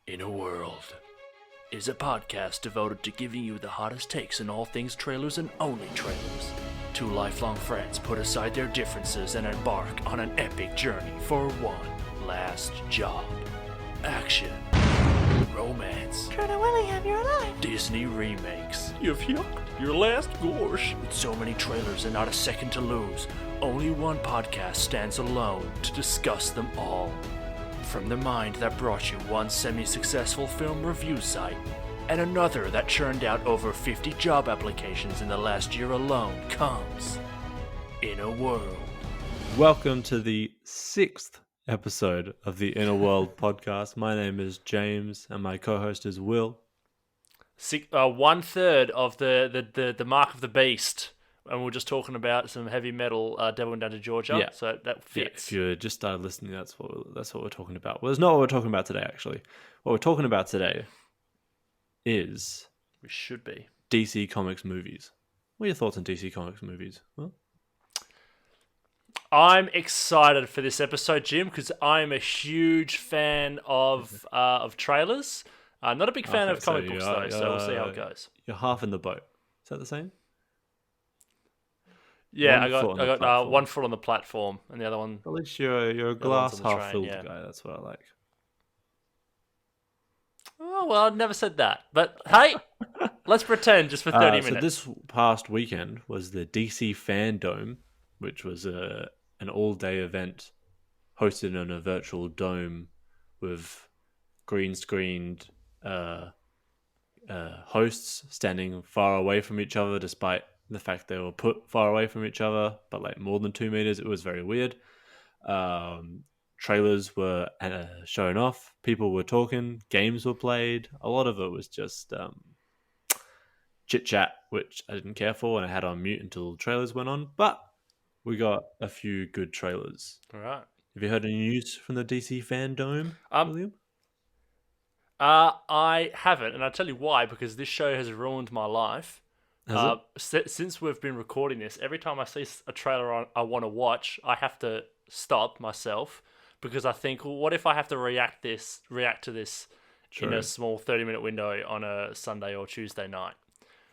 In a World is a podcast devoted to giving you the hottest takes in all things trailers and only trailers. Two lifelong friends put aside their differences and embark on an epic journey for one last job. Action, romance, Colonel William, you're alive. Disney remakes. You've yucked your last gorge. With so many trailers and not a second to lose, only one podcast stands alone to discuss them all. From the mind that brought you one semi-successful film review site and another that churned out over 50 job applications in the last year alone comes In a World. Welcome to the 6th episode of the In a World podcast. My name is James and my co-host is Will. 1/3 of the Mark of the Beast. And we're just talking about some heavy metal Devil Went Down to Georgia, Yeah. so that fits. If you just started listening, that's what we're talking about. Well, it's not what we're talking about today, actually. What we're talking about today is We should be. DC Comics movies. What are your thoughts on DC Comics movies? Well, I'm excited for this episode, Jim, because I'm a huge fan of trailers. I'm not a big fan Okay, of comic so books, you are- though, so we'll see how it goes. you're half in the boat. Is that the same? Yeah, One foot on the I got platform. one foot on the platform, and the other one. At least you're a other one's glass on the half train, filled yeah. guy. That's what I like. Oh well, I never said that. But hey, let's pretend just for 30 So minutes. this past weekend was the DC Fandome, which was an all-day event hosted in a virtual dome with green-screened hosts standing far away from each other, despite the fact they were put far away from each other, but like more than 2 meters. It was very weird. Trailers were shown off. People were talking. Games were played. A lot of it was just chit chat, which I didn't care for, and I had on mute until the trailers went on. But we got a few good trailers. All right. Have you heard any news from the DC Fandome, William? I haven't, and I'll tell you why. Because this show has ruined my life. Since we've been recording this, every time I see a trailer I want to watch, I have to stop myself because I think, well, what if I have to react to this in a small 30-minute window on a Sunday or Tuesday night?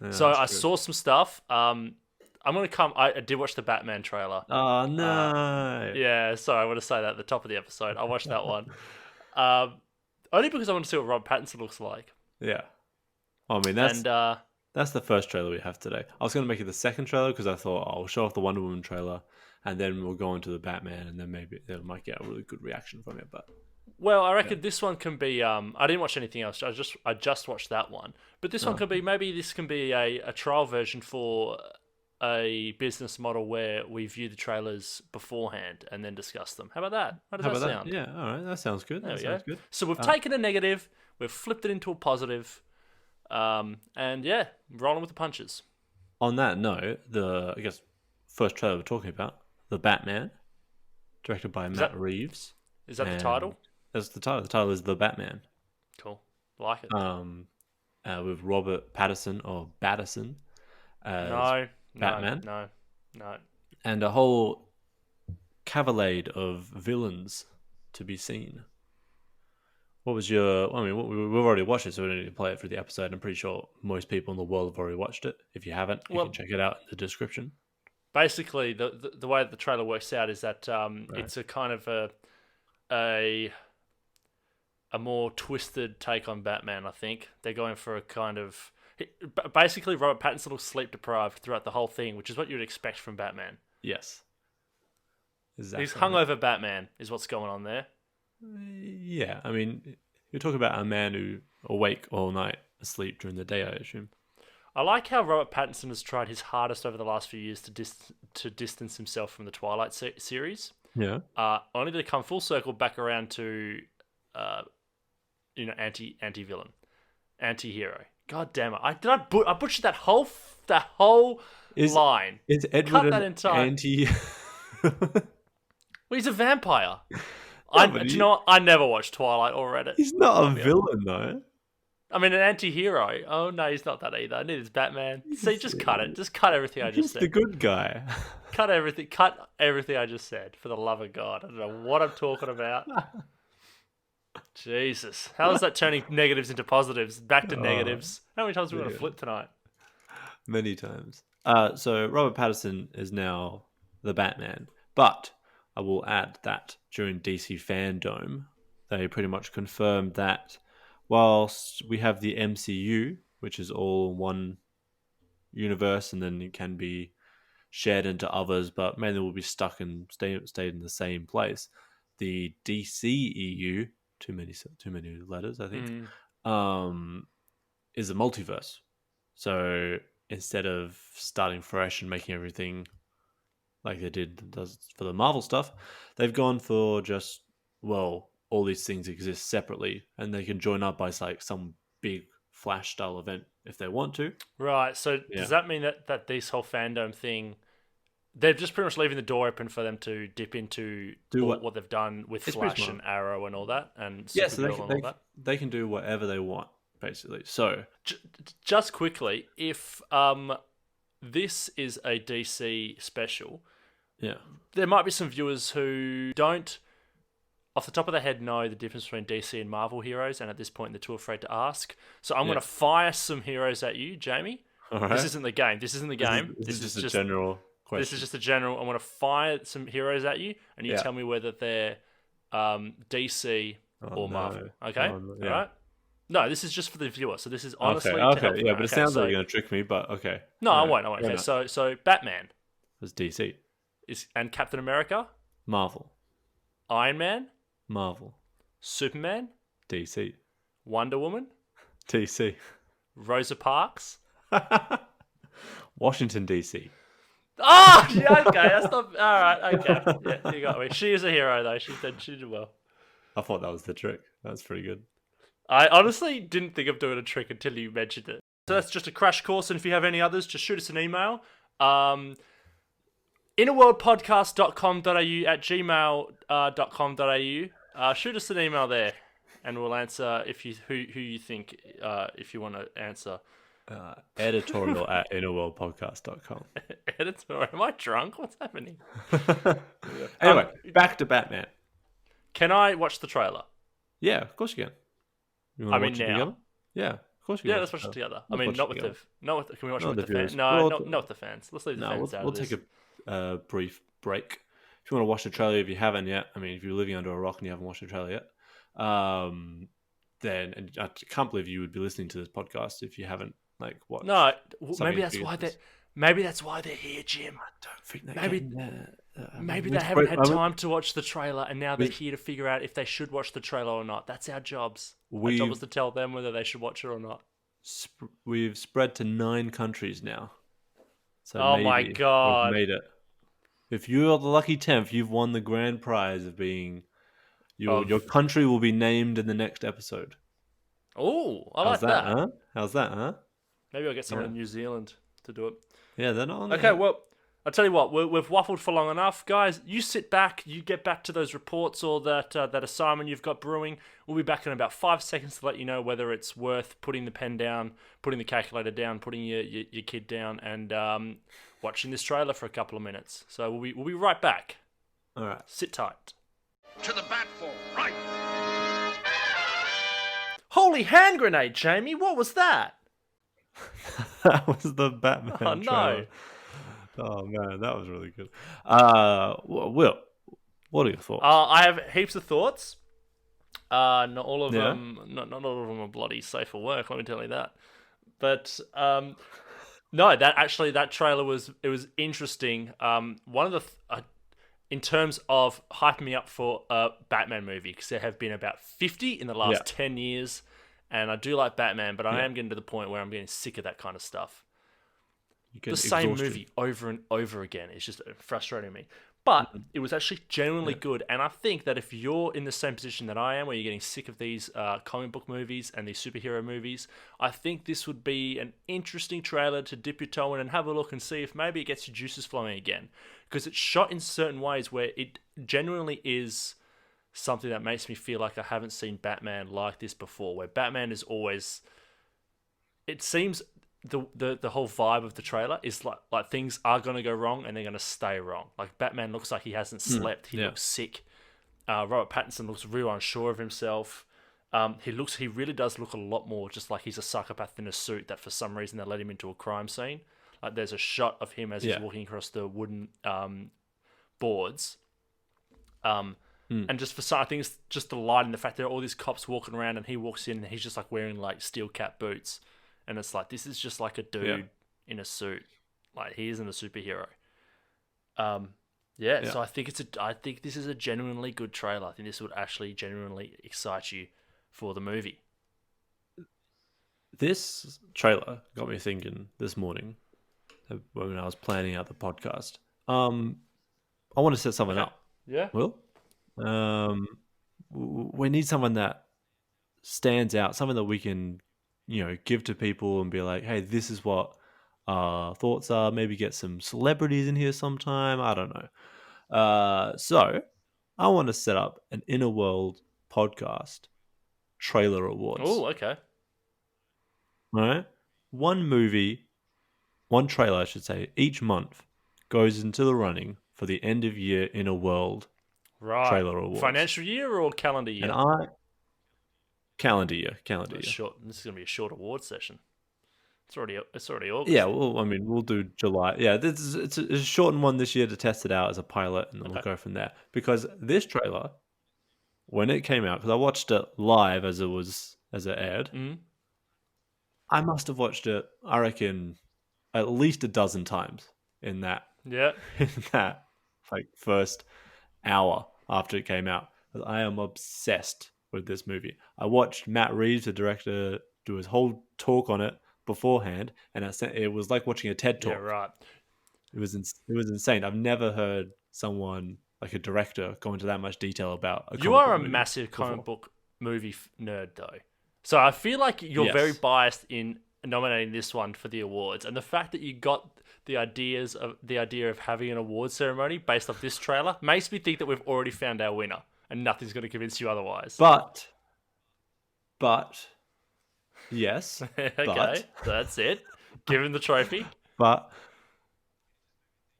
Yeah, So I that's true. saw some stuff. I'm gonna come. I did watch the Batman trailer. Oh no! Yeah, sorry, I want to say that at the top of the episode. I watched that one. Only because I want to see what Rob Pattinson looks like. Yeah. I mean, that's And the first trailer we have today. I was going to make it the second trailer because I thought I'll show off the Wonder Woman trailer and then we'll go into the Batman and then maybe they might get a really good reaction from it. But well, I reckon this one can be. I didn't watch anything else. I just watched that one. But this one can be. Maybe this can be a trial version for a business model where we view the trailers beforehand and then discuss them. How about that? How does that sound? Yeah, all right, that sounds good. There That we sounds go. good. So we've taken a negative, we've flipped it into a positive, and yeah, rolling with the punches. On that note, I guess first trailer we're talking about, the Batman, directed by Matt Reeves. Is that the And title? That's the title. The title is The Batman. Cool. Like it. With Robert Pattinson or Battison as No. Batman? No. and a whole cavalcade of villains to be seen. What was your? I mean, we've already watched it, so we don't need to play it for the episode. I'm pretty sure most people in the world have already watched it. If you haven't, you can check it out in the description. Basically, the way the trailer works out is that it's a kind of a more twisted take on Batman. I think they're going for a kind of basically Robert Pattinson looks sleep deprived throughout the whole thing, which is what you'd expect from Batman. Yes, exactly. He's hungover Batman is what's going on there. Yeah, I mean, you're talking about a man who awake all night, asleep during the day, I assume. I like how Robert Pattinson has tried his hardest over the last few years to distance himself from the Twilight series. Yeah. Only to come full circle back around to, anti-villain, anti-hero. God damn it! I butchered that whole line. Is Edward Cut that an entire- anti? Well, he's a vampire. Yeah, Do you know what? I never watched Twilight or read it. He's not a villain though. I mean, an anti-hero. Oh no, he's not that either. Neither is Batman. See, just cut it. Just cut everything I just He's said. the good guy. Cut everything I just said, for the love of God. I don't know what I'm talking about. Jesus. How is that turning negatives into positives? Back to negatives. How many times are we going to yeah. flip tonight? Many times. So Robert Pattinson is now the Batman, but I will add that during DC Fandome, they pretty much confirmed that whilst we have the MCU, which is all one universe, and then it can be shared into others, but mainly will be stuck and stayed in the same place. The DCEU, too many letters, I think, is a multiverse. So instead of starting fresh and making everything like they does for the Marvel stuff, they've gone for just, well, all these things exist separately and they can join up by like some big Flash style event if they want to. Right. So Yeah. does that mean that this whole fandom thing, they're just pretty much leaving the door open for them to dip into what they've done with It's pretty Flash smart. and Arrow and all that, and Yeah, so Supergirl and all that? they can do whatever they want, basically. So Just quickly, if this is a DC special, yeah, there might be some viewers who don't, off the top of their head, know the difference between DC and Marvel heroes, and at this point they're too afraid to ask. So I'm going to fire some heroes at you, Jamie. all right. This isn't the game. This isn't the game. This is just a general question. This is just a general. I'm going to fire some heroes at you, and you tell me whether they're DC or Marvel. Okay? Oh, no. Yeah. All right? No, this is just for the viewer. So this is honestly to okay. help Yeah, them out. but it sounds like you're going to trick me, but okay. No, All I right. won't. Okay, so Batman It's DC. and Captain America, Marvel. Iron Man, Marvel. Superman, DC. Wonder Woman, DC. Rosa Parks. Washington, DC. Oh, yeah, okay, that's not... All right, okay. Yeah, you got me. She is a hero, though. She did well. I thought that was the trick. That's pretty good. I honestly didn't think of doing a trick until you mentioned it. So that's just a crash course, and if you have any others, just shoot us an email. innerworldpodcast.com.au@gmail.com.au. Shoot us an email there, and we'll answer who you think if you want to answer. Editorial at innerworldpodcast.com. Editor, am I drunk? What's happening? Anyway, back to Batman. Can I watch the trailer? Yeah, of course you can. You want to watch it now. together? Yeah, of course you can. Yeah, let's watch it together. Let's I mean, watch not it with together. can we watch it Not with the the fans? viewers. No, Well, not with the fans. Let's leave the fans out we'll of this. take a brief break. If you want to watch the trailer, if you haven't yet, I mean, if you're living under a rock and you haven't watched the trailer yet, then and I can't believe you would be listening to this podcast if you haven't watched. No, some maybe of that's the why features. Maybe that's why they're here, Jim. I don't think they Maybe- can, Maybe we've they haven't spread- had time to watch the trailer, and now they're We've- here to figure out if they should watch the trailer or not. That's our jobs. Our We've- job is to tell them whether they should watch it or not. We've spread to 9 countries now. So Oh my maybe God. we've made it. If you're the lucky 10th, you've won the grand prize of being your country will be named in the next episode. Oh, I like How's that. Huh? How's that, huh? Maybe I'll get someone Yeah. in New Zealand to do it. Yeah, they're not on Okay, there. well, I'll tell you what, we've waffled for long enough. Guys, you sit back, you get back to those reports or that assignment you've got brewing. We'll be back in about 5 seconds to let you know whether it's worth putting the pen down, putting the calculator down, putting your kid down, and watching this trailer for a couple of minutes. So we'll be right back. All right. Sit tight. To the platform, right! Holy hand grenade, Jamie! What was that? That was the Batman Oh, no. trailer. Oh, man, that was really good. Will, what are your thoughts? I have heaps of thoughts. Not all of Yeah? them. Not all of them are bloody safe for work. Let me tell you that. But no, that trailer was interesting. One of the in terms of hyping me up for a Batman movie, because there have been about 50 in the last 10 years, and I do like Batman, but I am getting to the point where I'm getting sick of that kind of stuff. The same movie over and over again is just frustrating me. But it was actually genuinely good, and I think that if you're in the same position that I am, where you're getting sick of these comic book movies and these superhero movies, I think this would be an interesting trailer to dip your toe in and have a look and see if maybe it gets your juices flowing again. Because it's shot in certain ways where it genuinely is something that makes me feel like I haven't seen Batman like this before, where Batman is always... It seems... The whole vibe of the trailer is like things are going to go wrong and they're going to stay wrong. Like Batman looks like he hasn't slept. He looks sick. Robert Pattinson looks real unsure of himself. He really does look a lot more just like he's a psychopath in a suit that for some reason they let him into a crime scene. Like there's a shot of him as he's walking across the wooden boards. And just for some, I think it's just the light and the fact that there are all these cops walking around and he walks in and he's just like wearing like steel cap boots. And it's like, this is just like a dude in a suit. Like he isn't a superhero. So I think this is a genuinely good trailer. I think this would actually genuinely excite you for the movie. This trailer got me thinking this morning when I was planning out the podcast. I want to set something up. Yeah. Will? We need someone that stands out, something that we can, give to people and be like, hey, this is what our thoughts are. Maybe get some celebrities in here sometime. I don't know. So I want to set up an Inner World podcast trailer awards. Oh, okay. All right. One trailer, I should say, each month goes into the running for the end of year Inner World trailer awards. Financial year or calendar year? Calendar year. Short. This is going to be a short award session. It's already August. Yeah, well, I mean, we'll do July. Yeah, it's a shortened one this year to test it out as a pilot, and then we'll go from there. Because this trailer, when it came out, because I watched it live as it aired, I must have watched it, I reckon, at least a dozen times in that like first hour after it came out. I am obsessed with this movie. I watched Matt Reeves, the director, do his whole talk on it beforehand, and it was like watching a TED talk. Yeah, right. It was insane. I've never heard someone like a director go into that much detail about a comic You are book a movie massive before. comic book movie nerd, though. So I feel like you're very biased in nominating this one for the awards, and the fact that you got the idea of having an award ceremony based off this trailer makes me think that we've already found our winner, and nothing's going to convince you otherwise. But yes, okay, that's it. Give him the trophy. But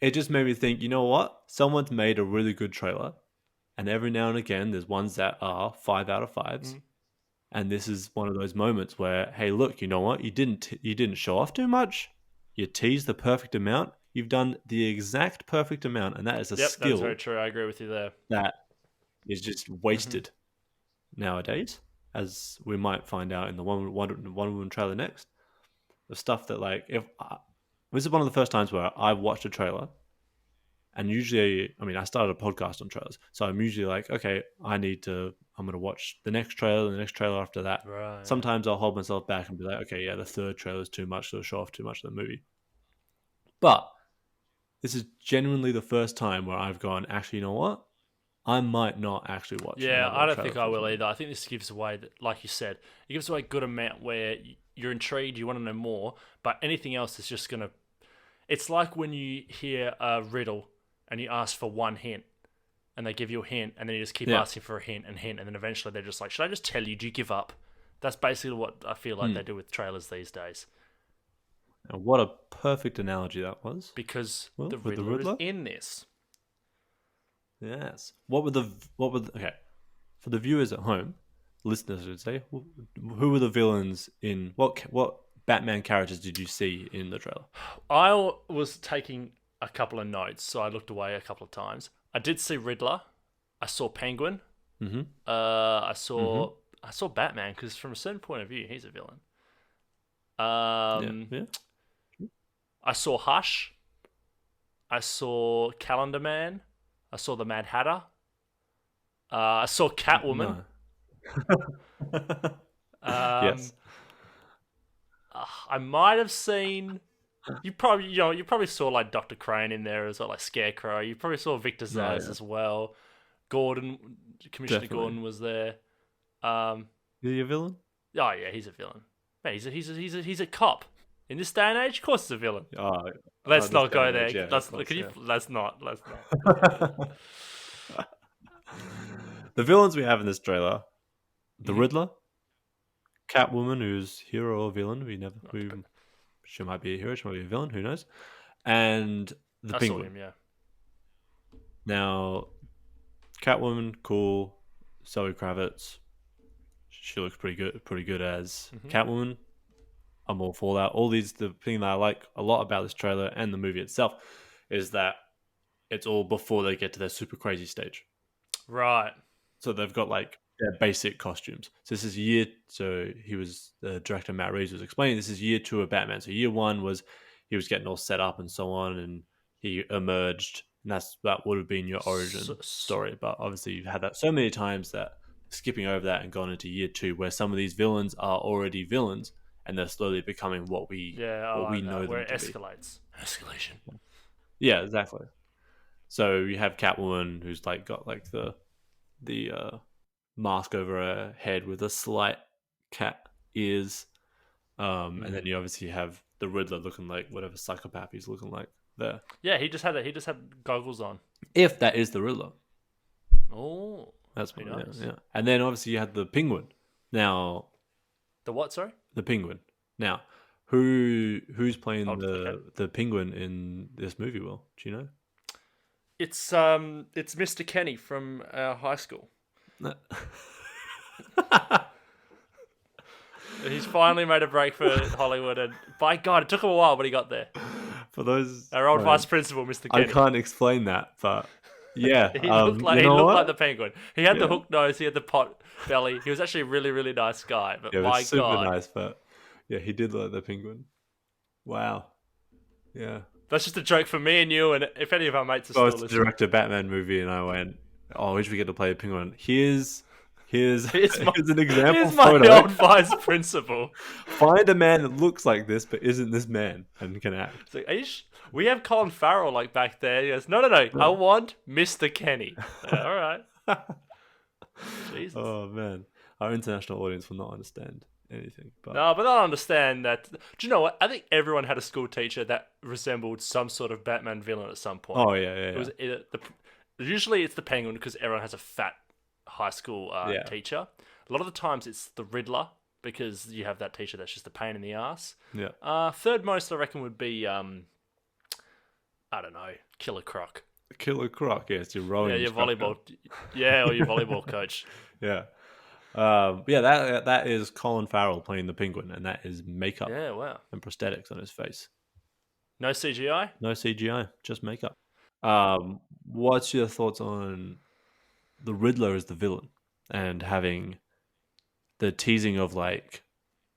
it just made me think, you know what? Someone's made a really good trailer, and every now and again, there's ones that are 5 out of 5s. And this is one of those moments where, hey, look, you know what? You didn't show off too much. You teased the perfect amount. You've done the exact perfect amount, and that is a skill. That's very true. I agree with you there. That is just wasted nowadays, as we might find out in the Wonder Woman trailer next. The stuff that, like, this is one of the first times where I've watched a trailer, and usually, I mean, I started a podcast on trailers, so I'm usually like, okay, I'm going to watch the next trailer after that. Right. Sometimes I'll hold myself back and be like, okay, yeah, the third trailer is too much, so it'll show off too much of the movie. But this is genuinely the first time where I've gone, actually, you know what? I might not actually watch. Yeah, I don't think I will either. I think this gives away, like you said, it gives away a good amount where you're intrigued, you want to know more, but anything else is just going to... It's like when you hear a riddle and you ask for one hint, and they give you a hint, and then you just keep asking for a hint, and then eventually they're just like, should I just tell you? Do you give up? That's basically what I feel like they do with trailers these days. And what a perfect analogy that was. Because the Riddler is in this. Yes. Okay, for the viewers at home, listeners would say, who were the villains in, what Batman characters did you see in the trailer? I was taking a couple of notes, so I looked away a couple of times. I did see Riddler. I saw Penguin. I saw Batman, because from a certain point of view, he's a villain. I saw Hush. I saw Calendar Man. I saw the Mad Hatter. I saw Catwoman. No. Yes. I might have seen... You probably saw like Dr. Crane in there as well, like Scarecrow. You probably saw Victor Zsasz as well. Commissioner Definitely. Gordon was there. Is he a villain? Oh yeah, he's a villain. Man, he's a cop. In this day and age, of course, he's a villain. Let's not go there. Yeah, Let's not. The villains we have in this trailer: the Riddler, Catwoman, who's hero or villain. She might be a hero, she might be a villain, who knows? And the Penguin. I saw him, yeah. Now, Catwoman, cool. Zoe Kravitz, she looks pretty good as Catwoman. I'm all for that. The thing that I like a lot about this trailer and the movie itself is that it's all before they get to their super crazy stage. Right. So they've got like their basic costumes. So this is the director Matt Reeves was explaining, this is year 2 of Batman. So year 1 was he was getting all set up and so on, and he emerged, and that would have been your origin story. But obviously you've had that so many times that skipping over that and gone into year 2, where some of these villains are already villains, and they're slowly becoming what we know them where it to escalates. Escalation. Yeah, exactly. So you have Catwoman, who's like got like the mask over her head with a slight cat ears, and then you obviously have the Riddler looking like whatever psychopath he's looking like there. Yeah, he just had goggles on. If that is the Riddler. Oh, that's what nice. Yeah. And then obviously you had the Penguin. Now, the what? Sorry, the Penguin. Now, who's playing the Penguin in this movie? Will, do you know? It's Mr. Kenny from our high school. He's finally made a break for Hollywood, and by God, it took him a while, but he got there. For those, our old vice principal, Mr. Kenny. I can't explain that, but yeah, he looked like the Penguin. He had the hook nose, he had the pot belly. He was actually a really, really nice guy. But by super God, nice. But yeah, he did look like the Penguin. Wow. Yeah. That's just a joke for me and you, and if any of our mates are still listening. I was to direct a Batman movie, and I went, "Oh, we should get to play a Penguin." Here's an example. Here's my old vice principal. Find a man that looks like this, but isn't this man and can act. It's like, we have Colin Farrell like back there. He goes, no. I want Mr. Kenny. All right. Jesus. Oh man, our international audience will not understand anything. But no, but they'll understand that. Do you know what? I think everyone had a school teacher that resembled some sort of Batman villain at some point. Oh yeah. It was usually it's the Penguin because everyone has a fat high school teacher. A lot of the times it's the Riddler because you have that teacher that's just a pain in the ass. Yeah. Third most I reckon would be I don't know, Killer Croc. Killer Croc, yes, your rowing. Yeah, your volleyball. Yeah, or your volleyball coach. Yeah. That is Colin Farrell playing the Penguin, and that is makeup. Yeah, wow. And prosthetics on his face. No CGI? No CGI, just makeup. What's your thoughts on the Riddler as the villain and having the teasing of like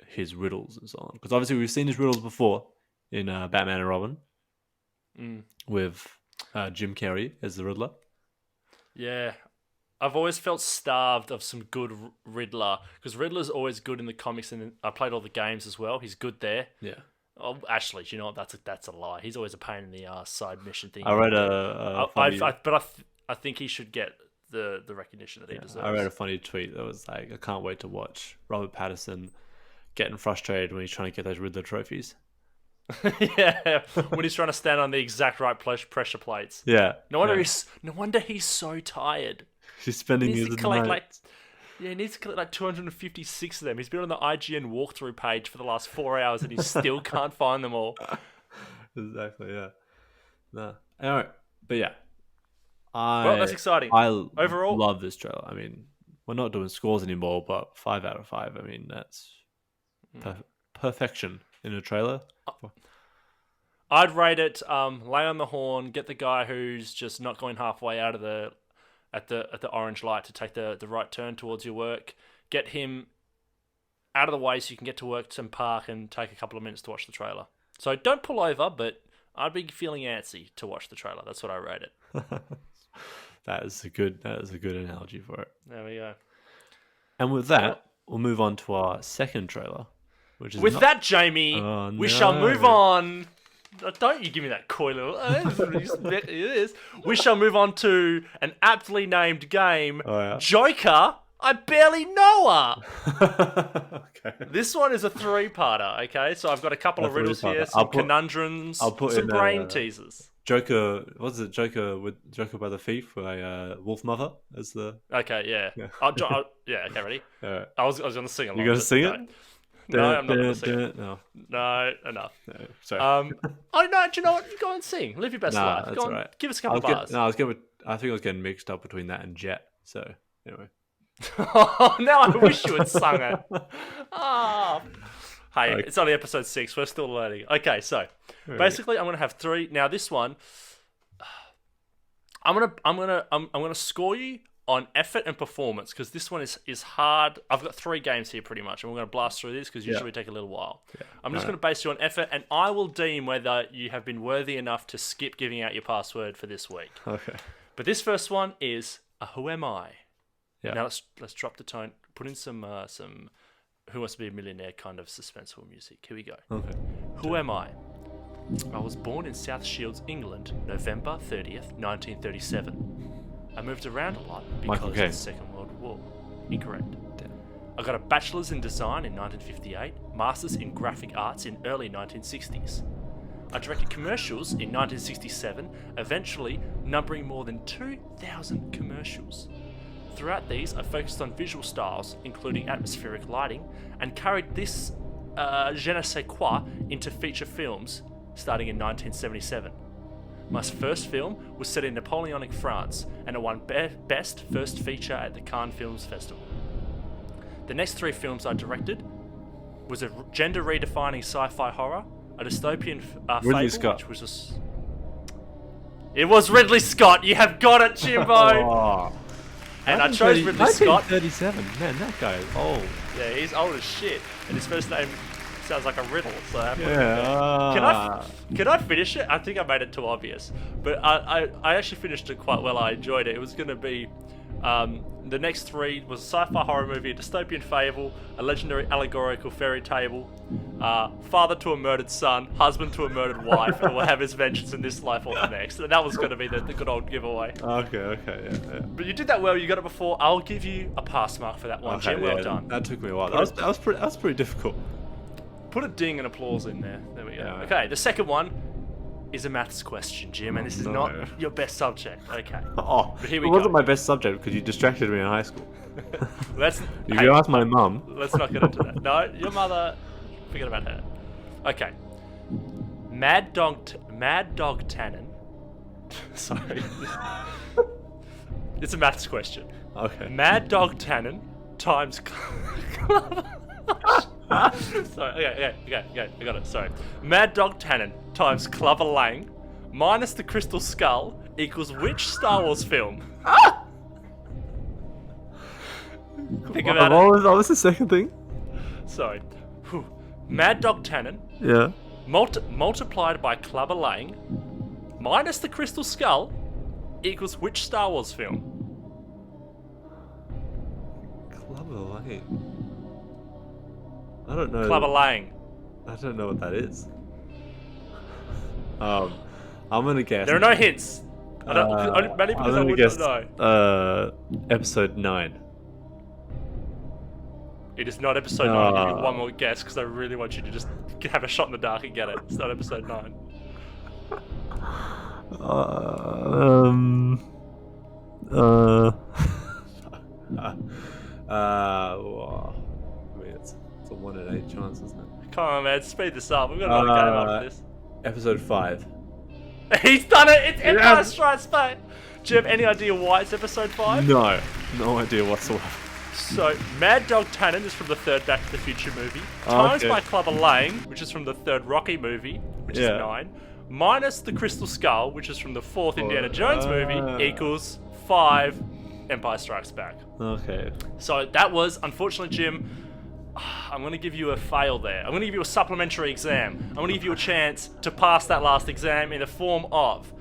his riddles and so on? Because obviously we've seen his riddles before in Batman and Robin with Jim Carrey as the Riddler. Yeah. I've always felt starved of some good Riddler because Riddler's always good in the comics, and I played all the games as well. He's good there. Yeah. Oh, actually, do you know what? That's a lie. He's always a pain in the ass side mission thing. I read I think he should get the recognition that he deserves. I read a funny tweet that was like, I can't wait to watch Robert Pattinson getting frustrated when he's trying to get those Riddler trophies. Yeah, when he's trying to stand on the exact right pressure plates. Yeah. No wonder he's so tired. He's spending he his needs to collect he needs to collect like 256 of them. He's been on the IGN walkthrough page for the last 4 hours and he still can't find them all. Exactly, yeah. No. All right. But yeah. Well, that's exciting. Overall, love this trailer. I mean, we're not doing scores anymore, but 5 out of 5. I mean, that's perfection in a trailer. I'd rate it lay on the horn, get the guy who's just not going halfway out of at the orange light to take the right turn towards your work. Get him out of the way so you can get to work and park and take a couple of minutes to watch the trailer. So don't pull over, but I'd be feeling antsy to watch the trailer. That's what I rate it. That is a good analogy for it. There we go. And with that, we'll move on to our second trailer, which is that, Jamie, we shall move on. Don't you give me that coy little. It is. We shall move on to an aptly named game, Joker. I barely know her. Okay. This one is a 3-parter. Okay, so I've got a couple of riddles here, some conundrums, some brain teasers. Joker, what's it? Joker by the Thief with a wolf mother as the. Okay, yeah. Yeah. Okay, ready? Right. I was going to sing along. You going to sing it? No, I'm not going to sing it. No, enough. No, sorry. Oh no, do you know what? Go and sing. Live your best life. Go on, right. give us a couple bars. I was going I think I was getting mixed up between that and Jet. So anyway. Now I wish you had sung it. Oh. Hey, Okay. it's only episode 6. We're still learning. Okay, so basically, I'm gonna have 3. Now this one, I'm gonna score you on effort and performance because this one is hard. I've got 3 games here pretty much, and we're gonna blast through this because usually we take a little while. Yeah. I'm just gonna base you on effort, and I will deem whether you have been worthy enough to skip giving out your password for this week. Okay. But this first one is a Who Am I? Yeah. Now let's drop the tone. Put in some Who Wants to Be a Millionaire kind of suspenseful music. Here we go. Okay. Who am I? I was born in South Shields, England, November 30th, 1937. I moved around a lot because of the Second World War. Incorrect. Damn. I got a bachelor's in design in 1958, master's in graphic arts in early 1960s. I directed commercials in 1967, eventually numbering more than 2,000 commercials. Throughout these, I focused on visual styles, including atmospheric lighting, and carried this je ne sais quoi into feature films starting in 1977. My first film was set in Napoleonic France, and it won Best First Feature at the Cannes Films Festival. The next 3 films I directed was a gender-redefining sci-fi horror, a dystopian fable, Scott. which was just... It was Ridley Scott! You have got it, Jimbo! Oh. And I chose Ridley Scott. 1937. Man, that guy is old. Yeah, he's old as shit. And his first name sounds like a riddle, so I have to Yeah. Can I finish it? I think I made it too obvious. But I actually finished it quite well. I enjoyed it. It was going to be... the next 3 was a sci-fi horror movie, a dystopian fable, a legendary allegorical fairy tale, father to a murdered son, husband to a murdered wife, and will have his vengeance in this life or the next. And that was going to be the good old giveaway. Okay, yeah. But you did that well. You got it before. I'll give you a pass mark for that one, Jim. Well done. That took me a while. That was pretty difficult. Put a ding and applause in there. There we go. Yeah. Okay, the second one is a maths question, Jim, and this is not your best subject. Okay. Oh, but here we it go. wasn't my best subject because you distracted me in high school. You Hey, can ask my mum. let's not get into that. No, your mother. Forget about her. Okay. Mad Dog Tannen. Sorry. It's a maths question. Okay. Mad Dog Tannen times. Sorry. Okay. I got it. Sorry. Mad Dog Tannen times Clubber Lang minus the Crystal Skull equals which Star Wars film? Think about it. What was the second thing? Sorry. Whew. Mad Dog Tannen Yeah. multiplied by Clubber Lang minus the Crystal Skull equals which Star Wars film? Clubber Lang. I don't know. Clubber Lang. I don't know what that is. I'm gonna guess. There are no hints. Many because I would not know. Episode 9. It is not episode 9. I'll give you one more guess because I really want you to just have a shot in the dark and get it. It's not episode 9. I mean, it's a 1 in 8 chance, isn't it? Come on, man. Speed this up. We've got another game after this. Episode 5. He's done it! It's Empire Strikes Back! Do you have any idea why it's episode 5? No idea whatsoever. So, Mad Dog Tannen is from the 3rd Back to the Future movie, times by Clubber Lang, which is from the 3rd Rocky movie, which is 9, minus the Crystal Skull, which is from the 4th Indiana Jones movie, equals 5 Empire Strikes Back. Okay. So that was, unfortunately, Jim, I'm going to give you a fail there. I'm going to give you a supplementary exam. I'm going to give you a chance to pass that last exam in the form of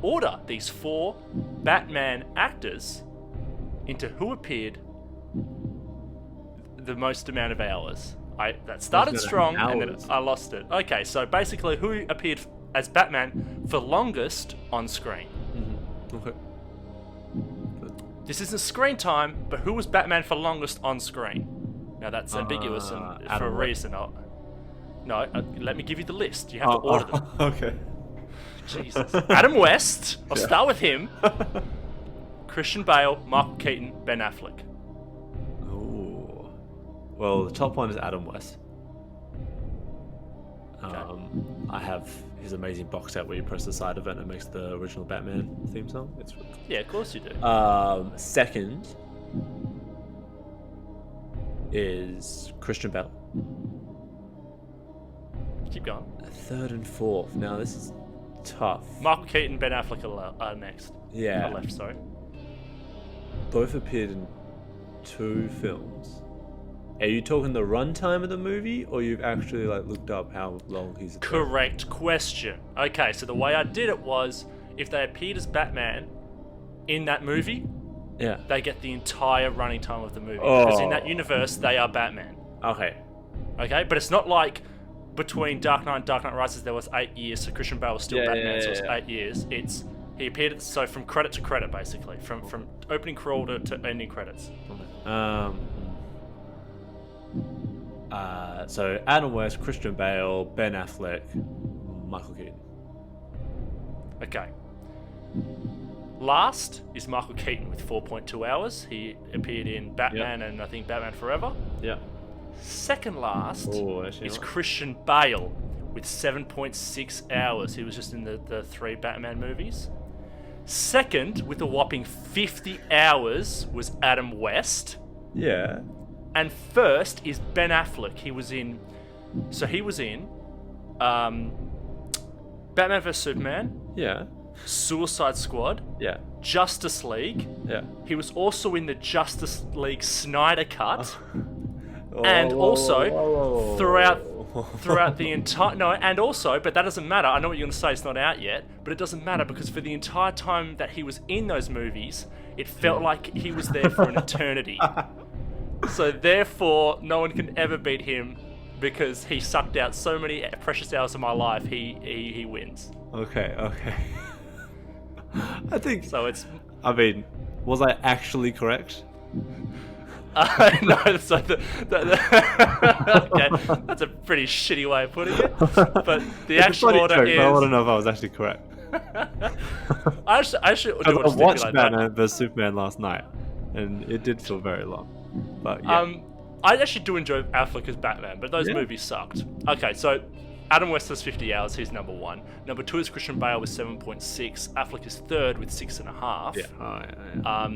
order these 4 Batman actors into who appeared the most amount of hours. That started strong and then I lost it. Okay, so basically who appeared as Batman for longest on screen. Mm-hmm. Okay. This isn't screen time, but who was Batman for longest on screen? Now that's ambiguous and for a reason. Let me give you the list. You have to order them. Okay. Jesus. Adam West. I'll start with him. Christian Bale, Michael Keaton, Ben Affleck. Ooh. Well, the top one is Adam West. Okay. I have his amazing box set where you press the side of it and it makes the original Batman theme song. It's really cool. Yeah, of course you do. Second is Christian Bale. Keep going. Third and fourth. Now this is tough. Michael Keaton, Ben Affleck are next. Yeah. Are left, sorry. Both appeared in 2 films. Are you talking the runtime of the movie, or you've actually looked up how long he's? Correct question. Okay, so the way I did it was, if they appeared as Batman in that movie, Yeah. they get the entire running time of the movie. Because in that universe, they are Batman. Okay. Okay, but it's not like between Dark Knight and Dark Knight Rises there was 8 years, so Christian Bale was still Batman, so it was 8 years. He appeared so from credit to credit, basically, from opening crawl to ending credits. So Adam West, Christian Bale, Ben Affleck, Michael Keaton. Okay. Last is Michael Keaton with 4.2 hours. He appeared in Batman and I think Batman Forever. Yeah. Second last actually is not. Christian Bale with 7.6 hours. He was just in the 3 Batman movies. Second, with a whopping 50 hours, was Adam West. Yeah. And first is Ben Affleck. He was in Batman vs Superman, Yeah. Suicide Squad, Yeah. Justice League. Yeah. He was also in the Justice League Snyder Cut. And also throughout the entire but that doesn't matter. I know what you're going to say, it's not out yet, but it doesn't matter because for the entire time that he was in those movies, it felt like he was there for an eternity. So therefore, no one can ever beat him because he sucked out so many precious hours of my life. He wins. Okay. I think So it's I mean, was I actually correct? no. So okay, that's a pretty shitty way of putting it. But the actual order joke, is. but I want to know if I was actually correct. I should do I watched that. Batman vs Superman last night, and it did feel very long. But yeah. I actually do enjoy Affleck as Batman, but those movies sucked. Okay, so Adam West has 50 hours. He's number 1. Number 2 is Christian Bale with 7.6. Affleck is third with 6.5. Yeah. Oh, yeah.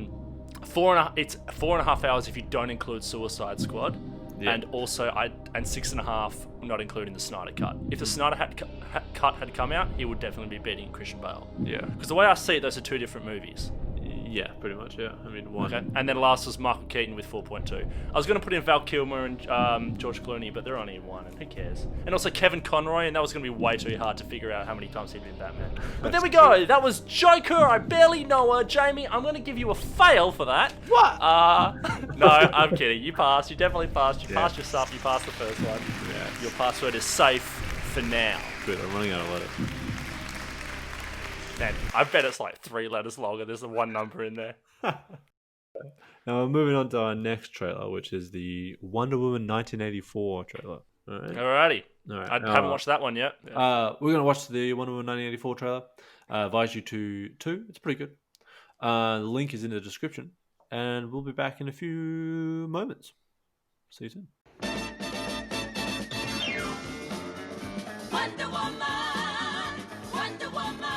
4.5. It's 4.5 hours if you don't include Suicide Squad, and also 6.5 not including the Snyder Cut. If the Snyder Cut had come out, he would definitely be beating Christian Bale. Yeah. Because the way I see it, those are 2 different movies. Yeah, pretty much. Yeah. I mean, one. Okay, and then last was Michael Keaton with 4.2. I was going to put in Val Kilmer and George Clooney, but they're only in 1, and who cares? And also Kevin Conroy, and that was going to be way too hard to figure out how many times he'd been Batman. But there we go. That was Joker. I barely know her. Jamie, I'm going to give you a fail for that. What? No, I'm kidding. You passed. You definitely passed. You passed your stuff. You passed the first one. Yeah. Your password is safe for now. Good. I'm running out of letters. Man, I bet it's like 3 letters long, and there's a 1 number in there. Now we're moving on to our next trailer, which is the Wonder Woman 1984 trailer. All right. Alrighty. All right. I haven't watched that one yet. We're gonna watch the Wonder Woman 1984 trailer. Advise you to 2. It's pretty good. The link is in the description, and we'll be back in a few moments. See you soon. Wonder Woman, Wonder Woman.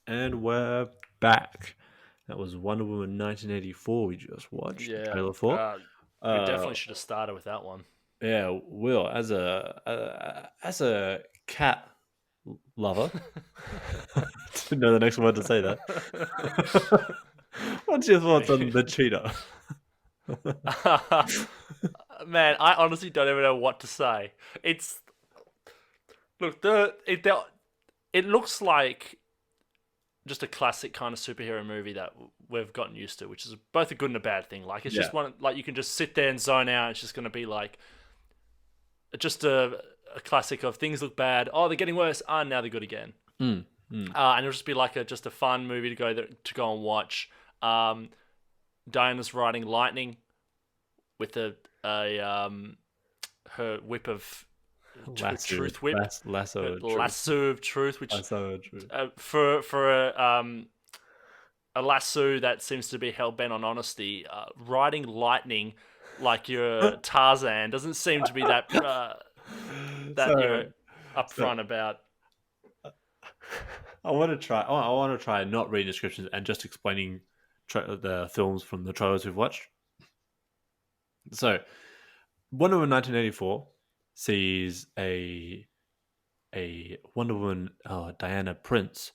And we're back. That was Wonder Woman 1984 we just watched. Yeah. Trailer for. We definitely should have started with that one. Yeah, Will, as a cat lover, didn't know the next word to say that. What's your thoughts on the cheetah? Man, I honestly don't even know what to say. It looks like just a classic kind of superhero movie that we've gotten used to, which is both a good and a bad thing. Like, it's just one, like, you can just sit there and zone out. It's just going to be like just a classic of things look bad. Oh, they're getting worse. Ah, now they're good again. And it'll just be like just a fun movie to go and watch. Diana's riding lightning with her whip of truth whip, lasso of truth, which lasso of truth. For a lasso that seems to be hell bent on honesty, riding lightning like you're Tarzan doesn't seem to be that. upfront about. I want to try. I want to try not reading descriptions and just explaining the films from the trailers we've watched. So, Wonder Woman 1984 sees a Wonder Woman, Diana Prince,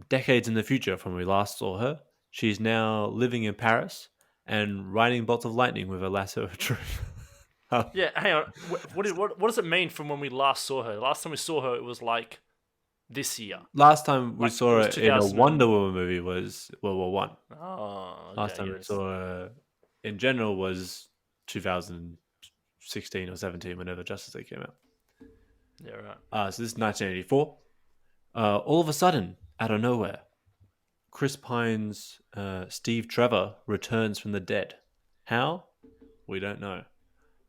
decades in the future from when we last saw her. She's now living in Paris and riding bolts of lightning with a lasso of truth. Yeah, hang on. What does it mean from when we last saw her? Last time we saw her, it was like this year. Last time we Like, saw it was her in a 2000 Wonder Woman movie was World War One. Oh, okay, Last time we saw her in general was 2016 or 17, whenever Justice League came out. Yeah, right. So this is 1984. All of a sudden, out of nowhere, Chris Pine's Steve Trevor returns from the dead. How? We don't know.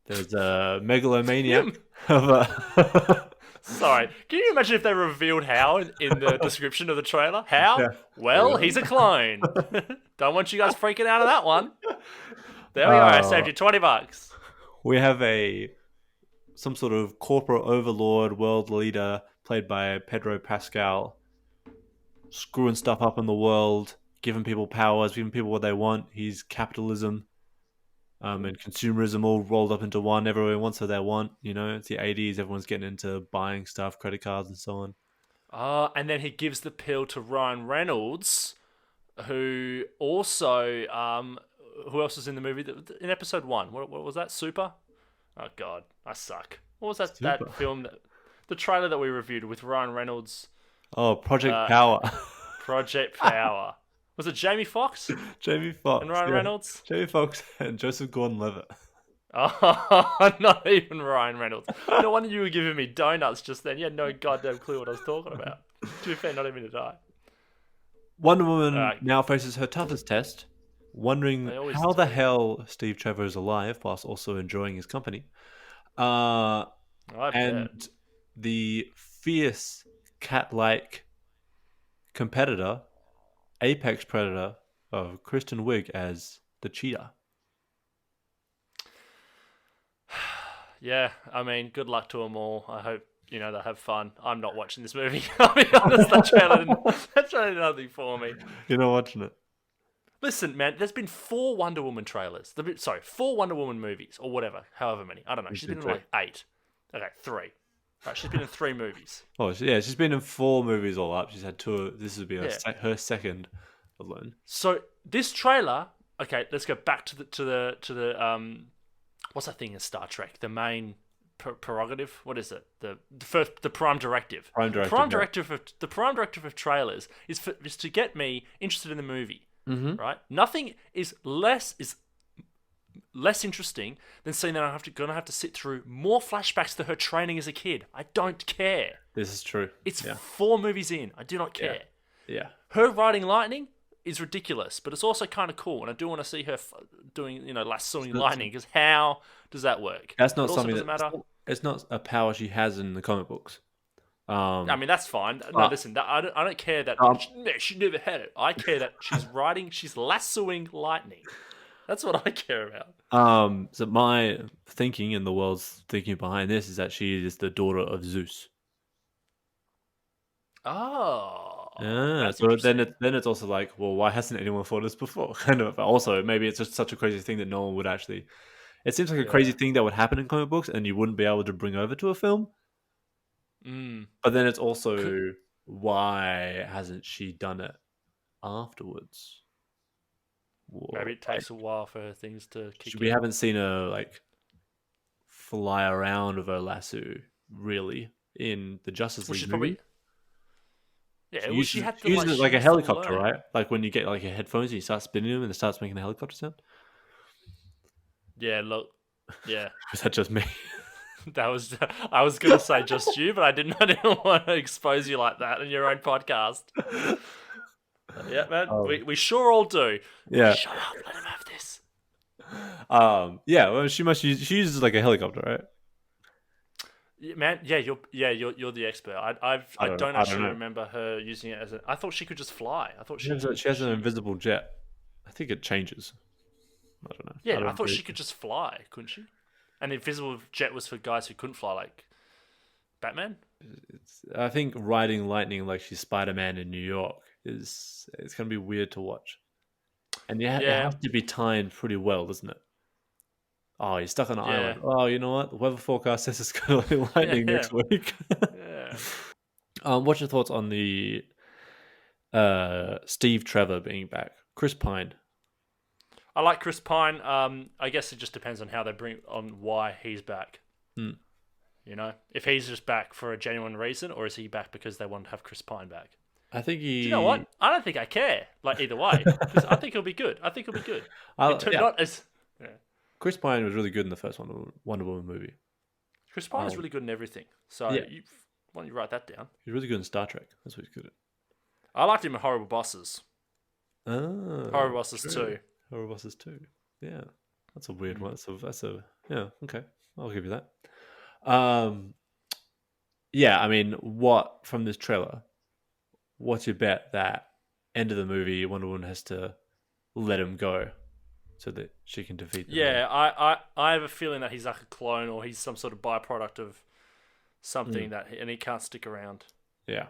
There's a megalomaniac of a... Sorry, can you imagine if they revealed how in the description of the trailer? How? Yeah. Well, he's a clone. Don't want you guys freaking out of that one. There we go. I saved you $20. We have some sort of corporate overlord, world leader, played by Pedro Pascal, screwing stuff up in the world, giving people powers, giving people what they want. He's capitalism and consumerism all rolled up into one. Everyone wants what they want. You know, it's the 80s. Everyone's getting into buying stuff, credit cards and so on. And then he gives the pill to Ryan Reynolds, who also... who else was in the movie? In episode 1, what was that? Super? Oh, God. I suck. What was that film? The trailer that we reviewed with Ryan Reynolds... Oh, Project Power. Project Power. Was it Jamie Foxx? Jamie Foxx. And Ryan Reynolds? Jamie Foxx and Joseph Gordon-Levitt. Oh, not even Ryan Reynolds. No wonder you were giving me donuts just then. You had no goddamn clue what I was talking about. To be fair, not even a die. Wonder Woman now faces her toughest test, wondering how the hell Steve Trevor is alive whilst also enjoying his company. And the fierce cat-like competitor, apex predator of Kristen Wiig as the cheetah. Yeah, I mean, good luck to them all. I hope, they have fun. I'm not watching this movie. I'll be honest, that trailer did nothing for me. You're not watching it? Listen, man, there's been 4 Wonder Woman trailers. 4 Wonder Woman movies, or whatever, however many. I don't know. She's been in like 8. Okay, 3. Right, she's been in 3 movies. Oh, yeah, she's been in 4 movies all up. She's had 2. This would be her second alone. So this trailer, okay, let's go back to the what's that thing in Star Trek? The main prerogative. What is it? The prime directive. The prime directive of trailers is to get me interested in the movie. Mm-hmm. Right? Nothing is less interesting than seeing that I'm gonna have to sit through more flashbacks to her training as a kid. I don't care. This is true. It's 4 movies in. I do not care. Yeah. Her riding lightning is ridiculous, but it's also kind of cool, and I do want to see her doing, lassoing lightning, because how does that work? That's not something that matter. It's not a power she has in the comic books. I mean, that's fine. No, listen, I don't care that she never had it. I care that she's lassoing lightning. That's what I care about. So my thinking and the world's thinking behind this is that she is the daughter of Zeus. Oh. So then it's also like, well, why hasn't anyone thought of this before? Kind of. Also, maybe it's just such a crazy thing that no one would actually. It seems like a crazy thing that would happen in comic books, and you wouldn't be able to bring over to a film. But then it's also, why hasn't she done it afterwards? Maybe it takes a while for her things to kick in. We haven't seen her fly around with her lasso really in the Justice League movie. Yeah, she had to use it like a helicopter, right? Like when you get like your headphones and you start spinning them and it starts making a helicopter sound. Yeah, look. Yeah. Was that just me? I was gonna say just you, but I didn't want to expose you like that in your own podcast. Yeah, man. We sure all do. Yeah. Shut up, let him have this. Yeah, well, she uses like a helicopter, right? Yeah, man, you're the expert. I don't actually remember her using it as I thought she could just fly. I thought she has an invisible jet. I think it changes. I don't know. Yeah, I thought she could just fly, couldn't she? And the invisible jet was for guys who couldn't fly, like Batman. I think riding lightning like she's Spider-Man in New York it's going to be weird to watch. And it has to be timed pretty well, doesn't it? Oh, you're stuck on an island. Oh, you know what? The weather forecast says it's going to be lightning next week. Yeah. What's your thoughts on the Steve Trevor being back? Chris Pine. I like Chris Pine. I guess it just depends on how they bring on why he's back. Hmm. You know, if he's just back for a genuine reason, or is he back because they want to have Chris Pine back? I think he. Do you know what? I don't think I care. Like either way, because I think he'll be good. Chris Pine was really good in the first Wonder Woman movie. Chris Pine is really good in everything. So why don't you write that down? He's really good in Star Trek. That's what he's good at. I liked him in Horrible Bosses. Oh, Horrible Bosses 2. Horrible Bosses 2. Yeah, that's a weird one. That's a okay. I'll give you that. Yeah, I mean, what from this trailer? What's your bet that end of the movie Wonder Woman has to let him go so that she can defeat them? Yeah, I have a feeling that he's like a clone or he's some sort of byproduct of something and he can't stick around. Yeah.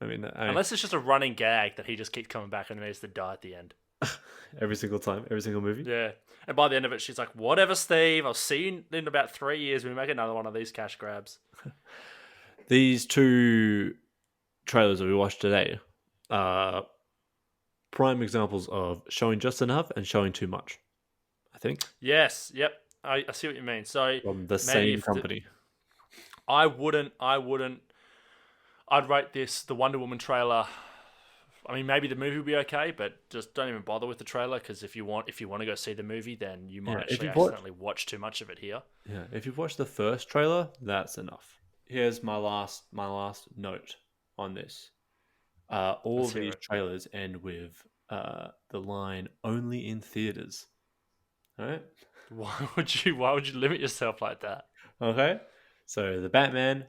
I mean, unless it's just a running gag that he just keeps coming back and he has to die at the end. Every single time, every single movie. Yeah, and by the end of it, she's like, "Whatever, Steve. I'll see you in about 3 years when we make another one of these cash grabs." These two trailers that we watched today are prime examples of showing just enough and showing too much, I think. Yes, yep. I see what you mean. So from the same company. I wouldn't. I'd rate the Wonder Woman trailer. I mean, maybe the movie will be okay, but just don't even bother with the trailer because if you want to go see the movie, then you might accidentally watch too much of it here. Yeah, if you've watched the first trailer, that's enough. Here's my last note on this. All of these trailers end with the line "only in theaters." All right. Why would you limit yourself like that? Okay. So the Batman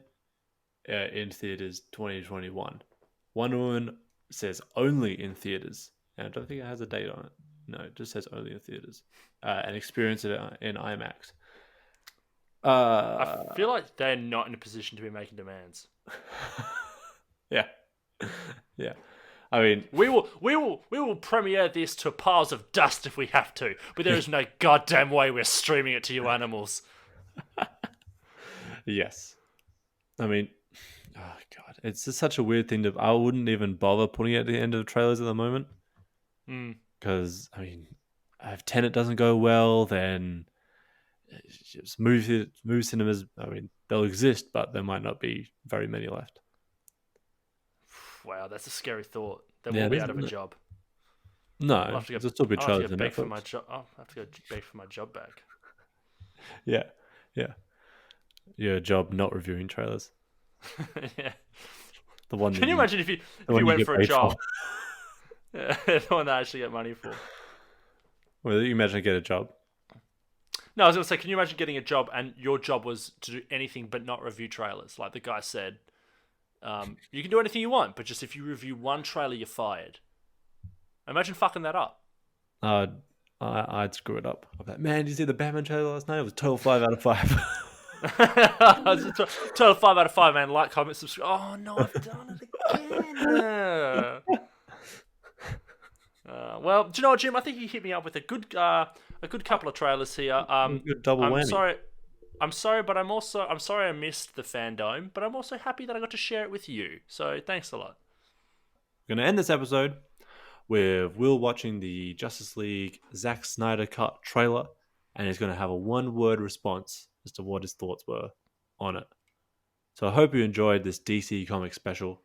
in theaters 2021. Wonder Woman says only in theaters. And I don't think it has a date on it. No, it just says only in theaters. And experience it in IMAX. I feel like they're not in a position to be making demands. Yeah. I mean, we will premiere this to piles of dust if we have to, but there is no goddamn way we're streaming it to you animals. Yes. I mean, oh god, it's just such a weird thing I wouldn't even bother putting it at the end of the trailers at the moment. Because I mean, if Tenet doesn't go well, then just move cinemas. I mean, they'll exist, but there might not be very many left. Wow, that's a scary thought. They will be out of a job. No, there'll still be trailers in Netflix. I'll have to go beg for my job back. Yeah. Your job not reviewing trailers. Yeah. The one. Can you imagine if you went for a job? Yeah, the one that I actually get money for. Well, you imagine get a job. No, I was going to say, can you imagine getting a job and your job was to do anything but not review trailers? Like the guy said, you can do anything you want, but just if you review one trailer, you're fired. Imagine fucking that up. I'd screw it up. I'm like, man, did you see the Batman trailer last night? It was total 5 out of 5. Total 5 out of 5, man. Like, comment, subscribe. Oh no, I've done it again. Well, do you know what, Jim? I think you hit me up with a good couple of trailers here. Good double whammy. I'm sorry, but I'm sorry I missed the Fandome, but I'm also happy that I got to share it with you. So thanks a lot. We're going to end this episode with Will watching the Justice League Zack Snyder cut trailer, and he's going to have a one-word response as to what his thoughts were on it. So I hope you enjoyed this DC Comics special,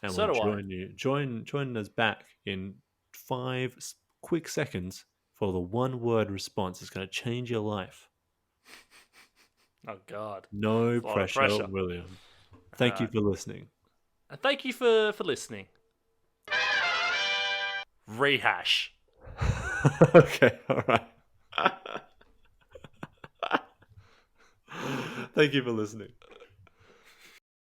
and so we'll join us back in 5 quick seconds for the one-word response. It's going to change your life. Oh God! No pressure, William. Thank you for listening. Thank you for listening. Rehash. Okay, all right. Thank you for listening.